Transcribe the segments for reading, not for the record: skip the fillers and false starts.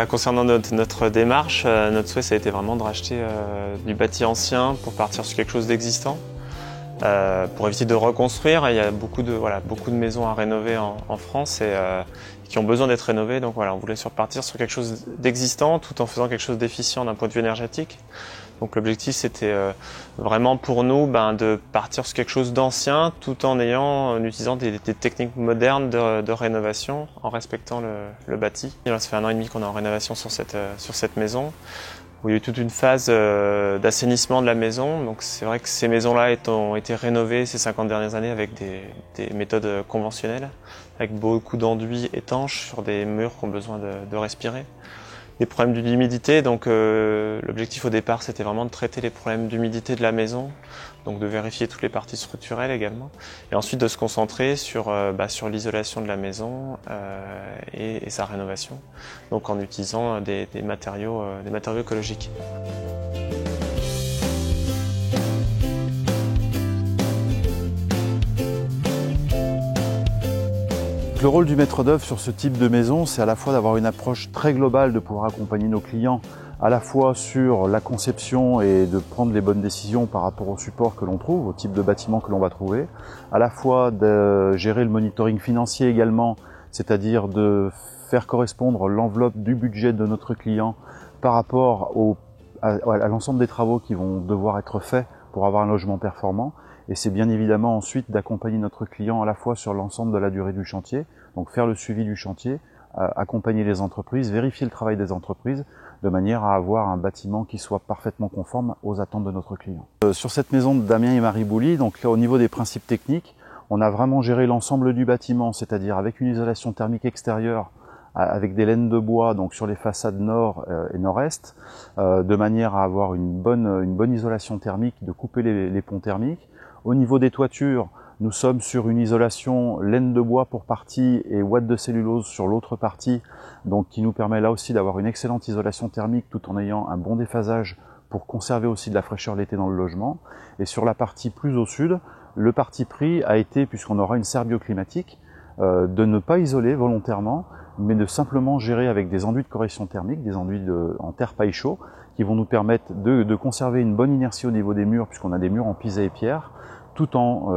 Concernant notre démarche, notre souhait ça a été vraiment de racheter du bâti ancien pour partir sur quelque chose d'existant, pour éviter de reconstruire. Il y a beaucoup de maisons à rénover en France et qui ont besoin d'être rénovées. Donc voilà, on voulait repartir sur quelque chose d'existant tout en faisant quelque chose d'efficient d'un point de vue énergétique. Donc l'objectif c'était vraiment pour nous de partir sur quelque chose d'ancien tout en utilisant des techniques modernes de rénovation en respectant le bâti. Et là, ça fait 1 an et demi qu'on est en rénovation sur cette maison, où il y a eu toute une phase d'assainissement de la maison. Donc c'est vrai que ces maisons-là ont été rénovées ces 50 dernières années avec des méthodes conventionnelles, avec beaucoup d'enduits étanches sur des murs qui ont besoin de respirer. Des problèmes d'humidité, donc l'objectif au départ c'était vraiment de traiter les problèmes d'humidité de la maison, donc de vérifier toutes les parties structurelles également, et ensuite de se concentrer sur l'isolation de la maison et sa rénovation, donc en utilisant des matériaux écologiques. Le rôle du maître d'œuvre sur ce type de maison, c'est à la fois d'avoir une approche très globale, de pouvoir accompagner nos clients à la fois sur la conception et de prendre les bonnes décisions par rapport au support que l'on trouve, au type de bâtiment que l'on va trouver, à la fois de gérer le monitoring financier également, c'est-à-dire de faire correspondre l'enveloppe du budget de notre client par rapport à l'ensemble des travaux qui vont devoir être faits pour avoir un logement performant. Et c'est bien évidemment ensuite d'accompagner notre client à la fois sur l'ensemble de la durée du chantier, donc faire le suivi du chantier, accompagner les entreprises, vérifier le travail des entreprises, de manière à avoir un bâtiment qui soit parfaitement conforme aux attentes de notre client. Sur cette maison de Damien et Marie Bouly, donc là au niveau des principes techniques, on a vraiment géré l'ensemble du bâtiment, c'est-à-dire avec une isolation thermique extérieure, avec des laines de bois donc sur les façades nord et nord-est, de manière à avoir une bonne isolation thermique, de couper les ponts thermiques. Au niveau des toitures, nous sommes sur une isolation laine de bois pour partie et ouate de cellulose sur l'autre partie, donc qui nous permet là aussi d'avoir une excellente isolation thermique tout en ayant un bon déphasage pour conserver aussi de la fraîcheur l'été dans le logement. Et sur la partie plus au sud, le parti pris a été, puisqu'on aura une serre bioclimatique, de ne pas isoler volontairement, mais de simplement gérer avec des enduits de correction thermique, des enduits en terre paille chaud, qui vont nous permettre de conserver une bonne inertie au niveau des murs, puisqu'on a des murs en pisé et pierre, tout en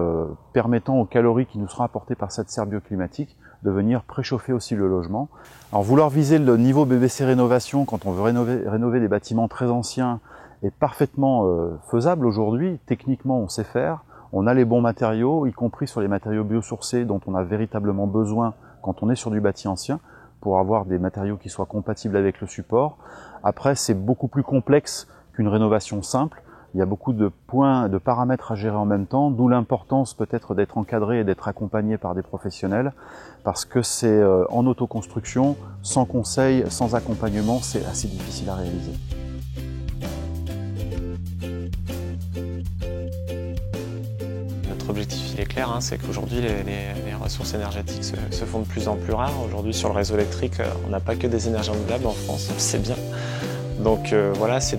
permettant aux calories qui nous seront apportées par cette serre bioclimatique de venir préchauffer aussi le logement. Alors vouloir viser le niveau BBC Rénovation quand on veut rénover des bâtiments très anciens est parfaitement faisable aujourd'hui. Techniquement on sait faire, on a les bons matériaux, y compris sur les matériaux biosourcés dont on a véritablement besoin quand on est sur du bâti ancien, pour avoir des matériaux qui soient compatibles avec le support. Après c'est beaucoup plus complexe qu'une rénovation simple. Il y a beaucoup de points, de paramètres à gérer en même temps, d'où l'importance peut-être d'être encadré et d'être accompagné par des professionnels, parce que c'est en autoconstruction, sans conseil, sans accompagnement, c'est assez difficile à réaliser. Notre objectif il est clair, c'est qu'aujourd'hui les ressources énergétiques se font de plus en plus rares. Aujourd'hui sur le réseau électrique, on n'a pas que des énergies renouvelables en France, c'est bien. Donc voilà, c'est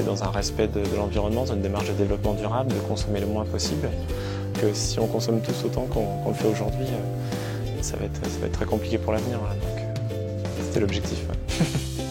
dans un respect de l'environnement, dans une démarche de développement durable, de consommer le moins possible, que si on consomme tous autant qu'on le fait aujourd'hui, ça va être très compliqué pour l'avenir. Voilà. Donc c'était l'objectif. Ouais.